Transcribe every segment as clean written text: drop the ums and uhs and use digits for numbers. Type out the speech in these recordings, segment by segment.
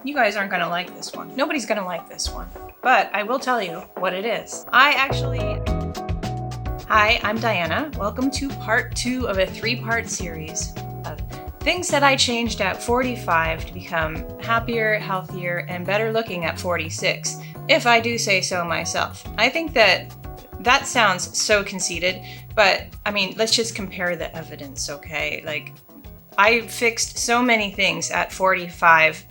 You guys aren't gonna like this one. Nobody's gonna like this one. But I will tell you what it is. Hi, I'm Diana. Welcome to part 2 of a 3-part series of things that I changed at 45 to become happier, healthier, and better looking at 46, if I do say so myself. I think that sounds so conceited, but I mean, let's just compare the evidence, okay? Like, I fixed so many things at 45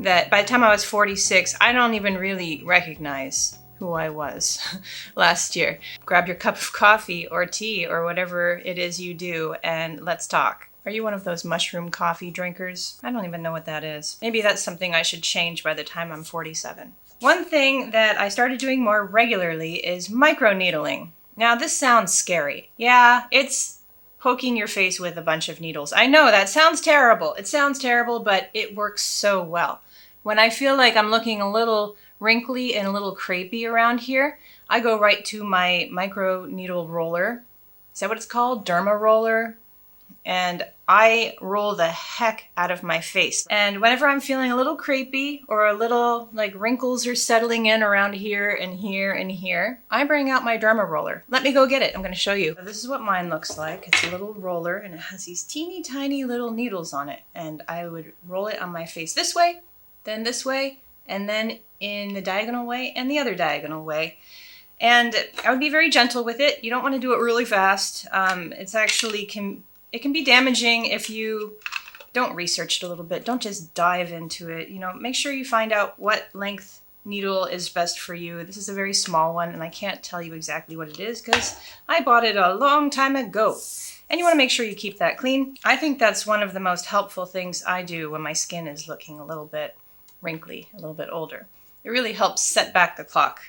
that by the time I was 46, I don't even really recognize who I was last year. Grab your cup of coffee or tea or whatever it is you do and let's talk. Are you one of those mushroom coffee drinkers? I don't even know what that is. Maybe that's something I should change by the time I'm 47. One thing that I started doing more regularly is microneedling. Now this sounds scary. Yeah, it's poking your face with a bunch of needles. I know that sounds terrible. It sounds terrible, but it works so well. When I feel like I'm looking a little wrinkly and a little crepey around here, I go right to my micro needle roller. Is that what it's called? Derma roller. And I roll the heck out of my face. And whenever I'm feeling a little crepey or a little like wrinkles are settling in around here and here and here, I bring out my derma roller. Let me go get it. I'm going to show you. This is what mine looks like. It's a little roller and it has these teeny tiny little needles on it. And I would roll it on my face this way, then this way, and then in the diagonal way and the other diagonal way. And I would be very gentle with it. You don't want to do it really fast. It can be damaging if you don't research it a little bit. Don't just dive into it. You know, make sure you find out what length needle is best for you. This is a very small one, and I can't tell you exactly what it is because I bought it a long time ago. And you want to make sure you keep that clean. I think that's one of the most helpful things I do when my skin is looking a little bit wrinkly, a little bit older. It really helps set back the clock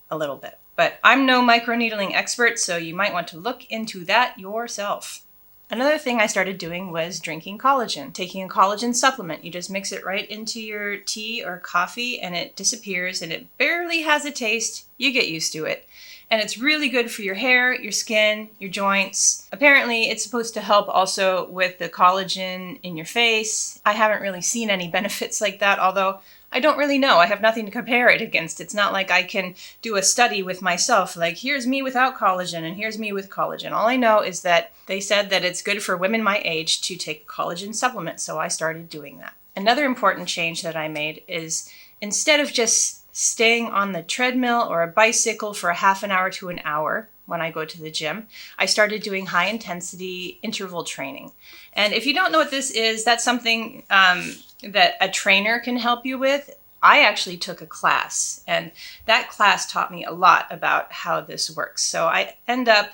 a little bit. But I'm no microneedling expert, so you might want to look into that yourself. Another thing I started doing was drinking collagen, taking a collagen supplement. You just mix it right into your tea or coffee and it disappears and it barely has a taste. You get used to it. And it's really good for your hair, your skin, your joints. Apparently, it's supposed to help also with the collagen in your face. I haven't really seen any benefits like that, although I don't really know. I have nothing to compare it against. It's not like I can do a study with myself, like here's me without collagen and here's me with collagen. All I know is that they said that it's good for women my age to take a collagen supplement, so I started doing that. Another important change that I made is instead of just staying on the treadmill or a bicycle for a half an hour to an hour when I go to the gym, I started doing high intensity interval training. And if you don't know what this is, that's something that a trainer can help you with. I actually took a class, and that class taught me a lot about how this works. So I end up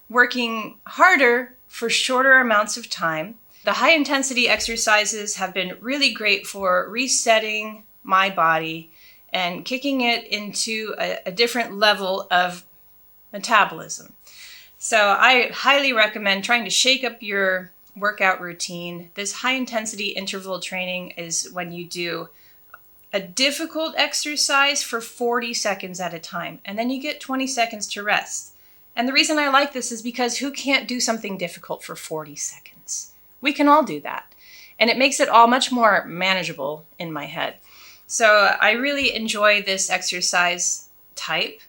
working harder for shorter amounts of time. The high intensity exercises have been really great for resetting my body and kicking it into a different level of metabolism. So I highly recommend trying to shake up your workout routine. This high intensity interval training is when you do a difficult exercise for 40 seconds at a time, and then you get 20 seconds to rest. And the reason I like this is because who can't do something difficult for 40 seconds? We can all do that. And it makes it all much more manageable in my head. So I really enjoy this exercise type.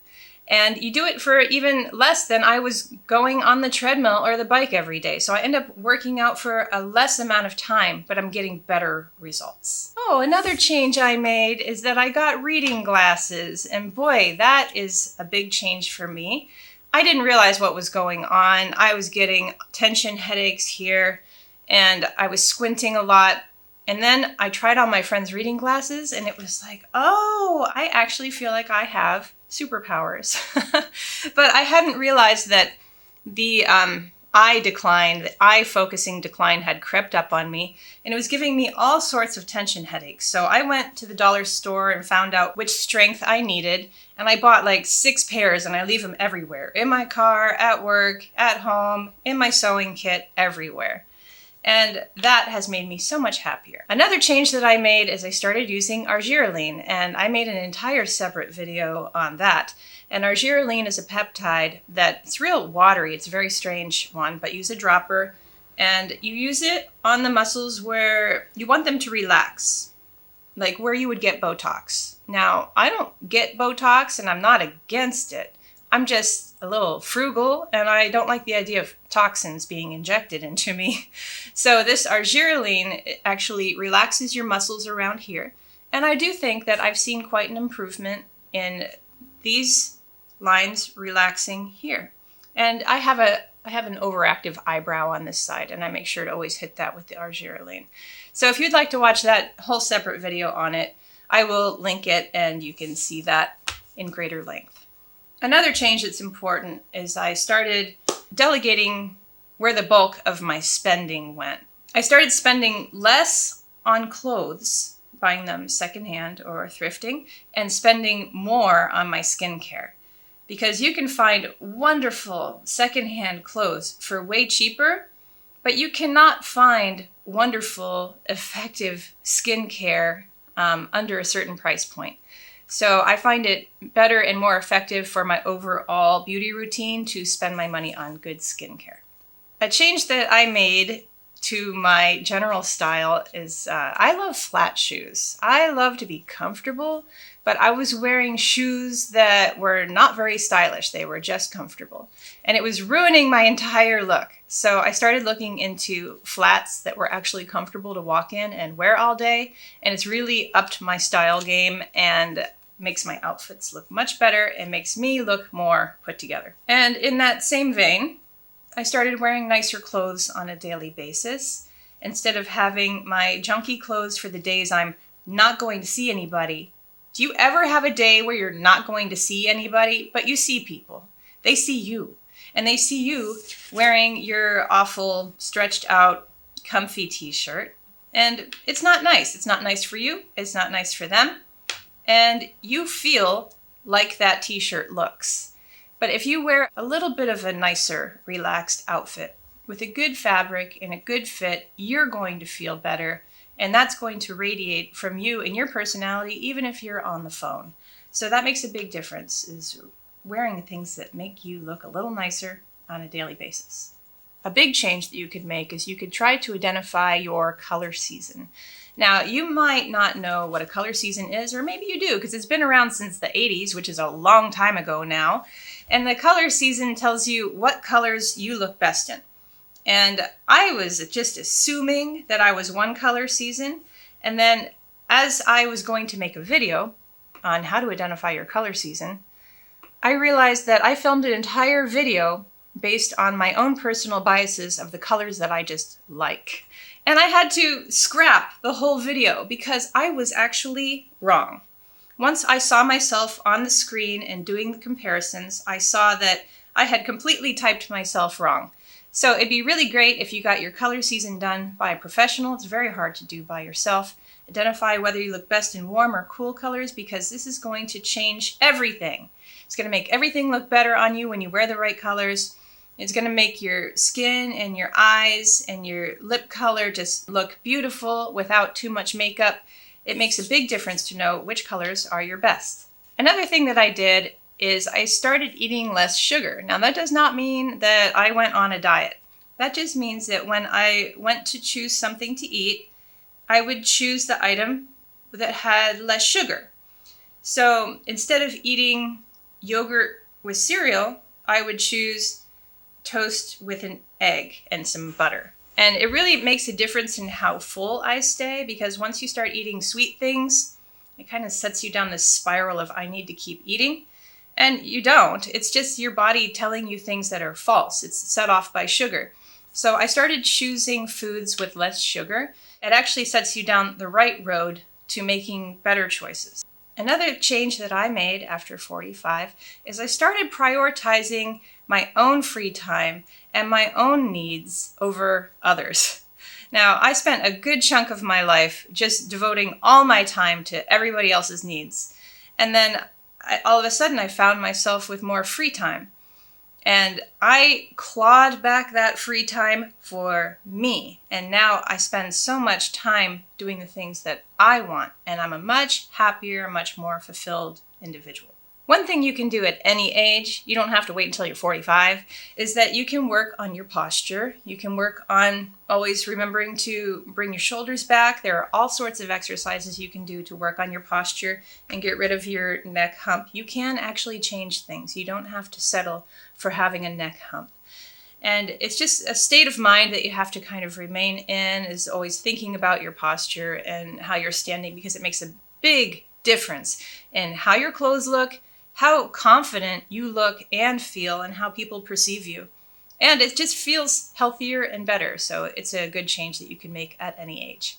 And you do it for even less than I was going on the treadmill or the bike every day. So I end up working out for a less amount of time, but I'm getting better results. Oh, another change I made is that I got reading glasses. And boy, that is a big change for me. I didn't realize what was going on. I was getting tension headaches here, and I was squinting a lot. And then I tried on my friend's reading glasses and it was like, oh, I actually feel like I have superpowers. But I hadn't realized that the eye focusing decline had crept up on me, and it was giving me all sorts of tension headaches. So I went to the dollar store and found out which strength I needed, and I bought like 6 pairs, and I leave them everywhere. In my car, at work, at home, in my sewing kit, everywhere. And that has made me so much happier. Another change that I made is I started using Argireline, and I made an entire separate video on that. And Argireline is a peptide that's real watery. It's a very strange one, but use a dropper and you use it on the muscles where you want them to relax. like where you would get Botox. Now, I don't get Botox and I'm not against it. I'm just a little frugal and I don't like the idea of toxins being injected into me. So this Argireline actually relaxes your muscles around here. And I do think that I've seen quite an improvement in these lines relaxing here. And I have an overactive eyebrow on this side, and I make sure to always hit that with the Argireline. So if you'd like to watch that whole separate video on it, I will link it and you can see that in greater length. Another change that's important is I started delegating where the bulk of my spending went. I started spending less on clothes, buying them secondhand or thrifting, and spending more on my skincare. Because you can find wonderful secondhand clothes for way cheaper, but you cannot find wonderful, effective skincare under a certain price point. So I find it better and more effective for my overall beauty routine to spend my money on good skincare. A change that I made to my general style is I love flat shoes. I love to be comfortable, but I was wearing shoes that were not very stylish. They were just comfortable. And it was ruining my entire look. So I started looking into flats that were actually comfortable to walk in and wear all day. And it's really upped my style game and makes my outfits look much better and makes me look more put together. And in that same vein, I started wearing nicer clothes on a daily basis. Instead of having my junky clothes for the days I'm not going to see anybody. Do you ever have a day where you're not going to see anybody, but you see people? They see you. And they see you wearing your awful, stretched out, comfy t-shirt. And it's not nice. It's not nice for you. It's not nice for them. And you feel like that t-shirt looks. But if you wear a little bit of a nicer, relaxed outfit with a good fabric and a good fit, you're going to feel better. And that's going to radiate from you and your personality, even if you're on the phone. So that makes a big difference, is wearing things that make you look a little nicer on a daily basis. A big change that you could make is you could try to identify your color season. Now, you might not know what a color season is, or maybe you do, because it's been around since the 80s, which is a long time ago now. And the color season tells you what colors you look best in. And I was just assuming that I was one color season. And then as I was going to make a video on how to identify your color season, I realized that I filmed an entire video based on my own personal biases of the colors that I just like. And I had to scrap the whole video because I was actually wrong. Once I saw myself on the screen and doing the comparisons, I saw that I had completely typed myself wrong. So it'd be really great if you got your color season done by a professional. It's very hard to do by yourself. Identify whether you look best in warm or cool colors, because this is going to change everything. It's going to make everything look better on you when you wear the right colors. It's going to make your skin and your eyes and your lip color just look beautiful without too much makeup. It makes a big difference to know which colors are your best. Another thing that I did is I started eating less sugar. Now, that does not mean that I went on a diet. That just means that when I went to choose something to eat, I would choose the item that had less sugar. So instead of eating yogurt with cereal, I would choose toast with an egg and some butter. And it really makes a difference in how full I stay, because once you start eating sweet things, it kind of sets you down this spiral of I need to keep eating. And you don't. It's just your body telling you things that are false. It's set off by sugar. So I started choosing foods with less sugar. It actually sets you down the right road to making better choices. Another change that I made after 45 is I started prioritizing my own free time and my own needs over others. Now, I spent a good chunk of my life just devoting all my time to everybody else's needs. And then all of a sudden I found myself with more free time. And I clawed back that free time for me. And now I spend so much time doing the things that I want. And I'm a much happier, much more fulfilled individual. One thing you can do at any age, you don't have to wait until you're 45, is that you can work on your posture. You can work on always remembering to bring your shoulders back. There are all sorts of exercises you can do to work on your posture and get rid of your neck hump. You can actually change things. You don't have to settle for having a neck hump. And it's just a state of mind that you have to kind of remain in, is always thinking about your posture and how you're standing, because it makes a big difference in how your clothes look, how confident you look and feel, and how people perceive you. And it just feels healthier and better. So it's a good change that you can make at any age.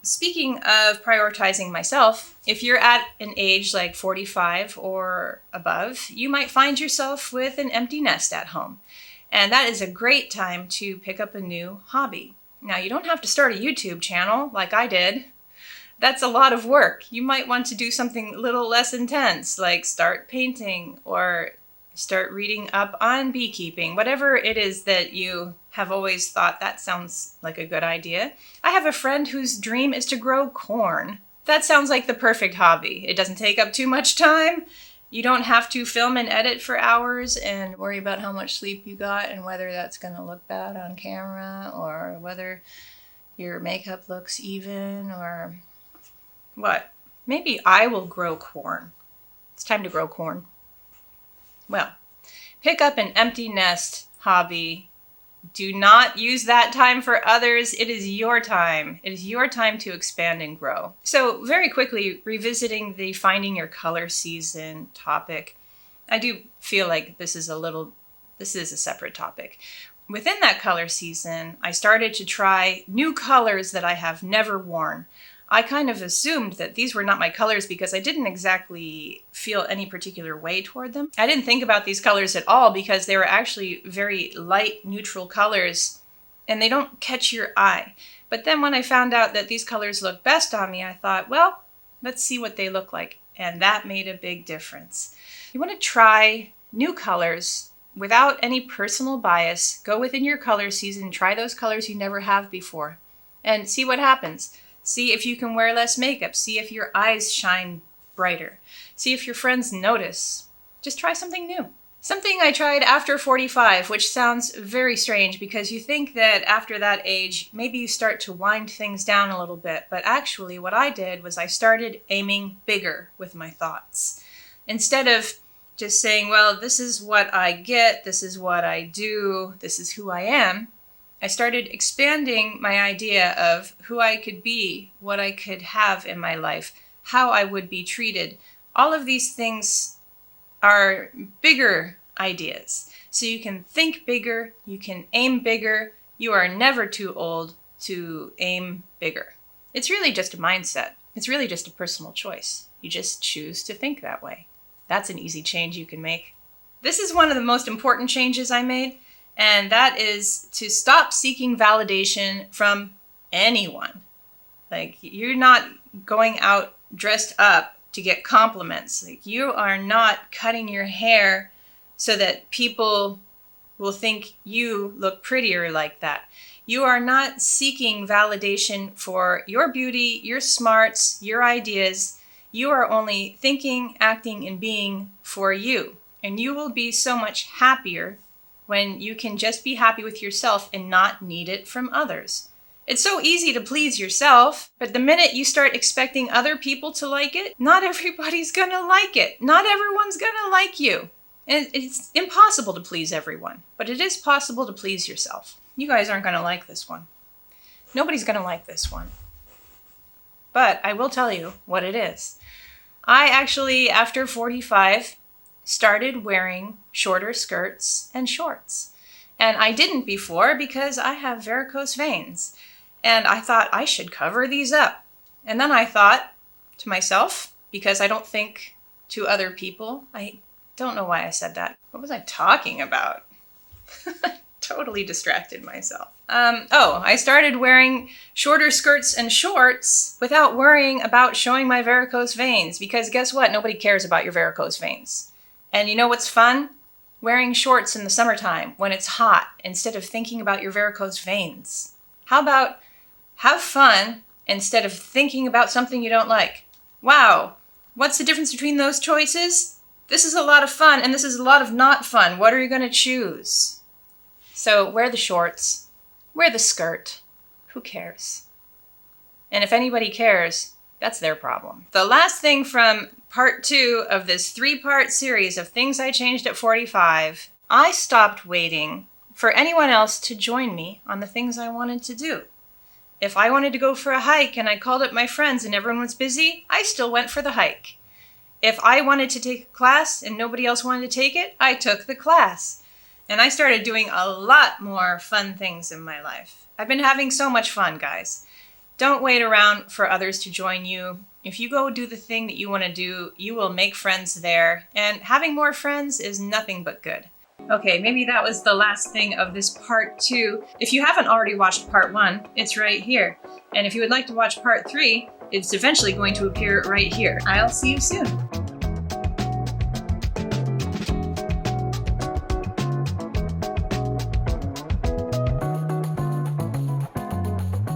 Speaking of prioritizing myself, if you're at an age like 45 or above, you might find yourself with an empty nest at home. And that is a great time to pick up a new hobby. Now, you don't have to start a YouTube channel like I did. That's a lot of work. You might want to do something a little less intense, like start painting or start reading up on beekeeping, whatever it is that you have always thought that sounds like a good idea. I have a friend whose dream is to grow corn. That sounds like the perfect hobby. It doesn't take up too much time. You don't have to film and edit for hours and worry about how much sleep you got and whether that's going to look bad on camera or whether your makeup looks even or what? Maybe I will grow corn. It's time to grow corn. Well, pick up an empty nest hobby. Do not use that time for others. It is your time. It is your time to expand and grow. So very quickly, revisiting the finding your color season topic, I do feel like this is a separate topic. Within that color season, I started to try new colors that I have never worn. I kind of assumed that these were not my colors because I didn't exactly feel any particular way toward them. I didn't think about these colors at all because they were actually very light, neutral colors and they don't catch your eye. But then when I found out that these colors look best on me, I thought, well, let's see what they look like. And that made a big difference. You want to try new colors without any personal bias. Go within your color season, try those colors you never have before, and see what happens. See if you can wear less makeup. See if your eyes shine brighter. See if your friends notice. Just try something new. Something I tried after 45, which sounds very strange because you think that after that age, maybe you start to wind things down a little bit. But actually what I did was I started aiming bigger with my thoughts. Instead of just saying, well, this is what I get, this is what I do, this is who I am, I started expanding my idea of who I could be, what I could have in my life, how I would be treated. All of these things are bigger ideas. So you can think bigger, you can aim bigger. You are never too old to aim bigger. It's really just a mindset. It's really just a personal choice. You just choose to think that way. That's an easy change you can make. This is one of the most important changes I made. And that is to stop seeking validation from anyone. Like, you're not going out dressed up to get compliments. Like, you are not cutting your hair so that people will think you look prettier like that. You are not seeking validation for your beauty, your smarts, your ideas. You are only thinking, acting, and being for you. And you will be so much happier when you can just be happy with yourself and not need it from others. It's so easy to please yourself, but the minute you start expecting other people to like it, not everybody's gonna like it. Not everyone's gonna like you. And it's impossible to please everyone, but it is possible to please yourself. You guys aren't gonna like this one. Nobody's gonna like this one. But I will tell you what it is. I actually, after 45, started wearing shorter skirts and shorts. And I didn't before because I have varicose veins. And I thought I should cover these up. And then I thought to myself, because I don't think to other people, I don't know why I said that. What was I talking about? Totally distracted myself. I started wearing shorter skirts and shorts without worrying about showing my varicose veins. Because guess what? Nobody cares about your varicose veins. And you know what's fun? Wearing shorts in the summertime when it's hot instead of thinking about your varicose veins. How about have fun instead of thinking about something you don't like? Wow, what's the difference between those choices? This is a lot of fun, and this is a lot of not fun. What are you going to choose? So wear the shorts, wear the skirt. Who cares? And if anybody cares, that's their problem. The last thing from part 2 of this 3-part series of things I changed at 45, I stopped waiting for anyone else to join me on the things I wanted to do. If I wanted to go for a hike and I called up my friends and everyone was busy, I still went for the hike. If I wanted to take a class and nobody else wanted to take it, I took the class. And I started doing a lot more fun things in my life. I've been having so much fun, guys. Don't wait around for others to join you. If you go do the thing that you want to do, you will make friends there. And having more friends is nothing but good. Okay, maybe that was the last thing of this part 2. If you haven't already watched part 1, it's right here. And if you would like to watch part 3, it's eventually going to appear right here. I'll see you soon.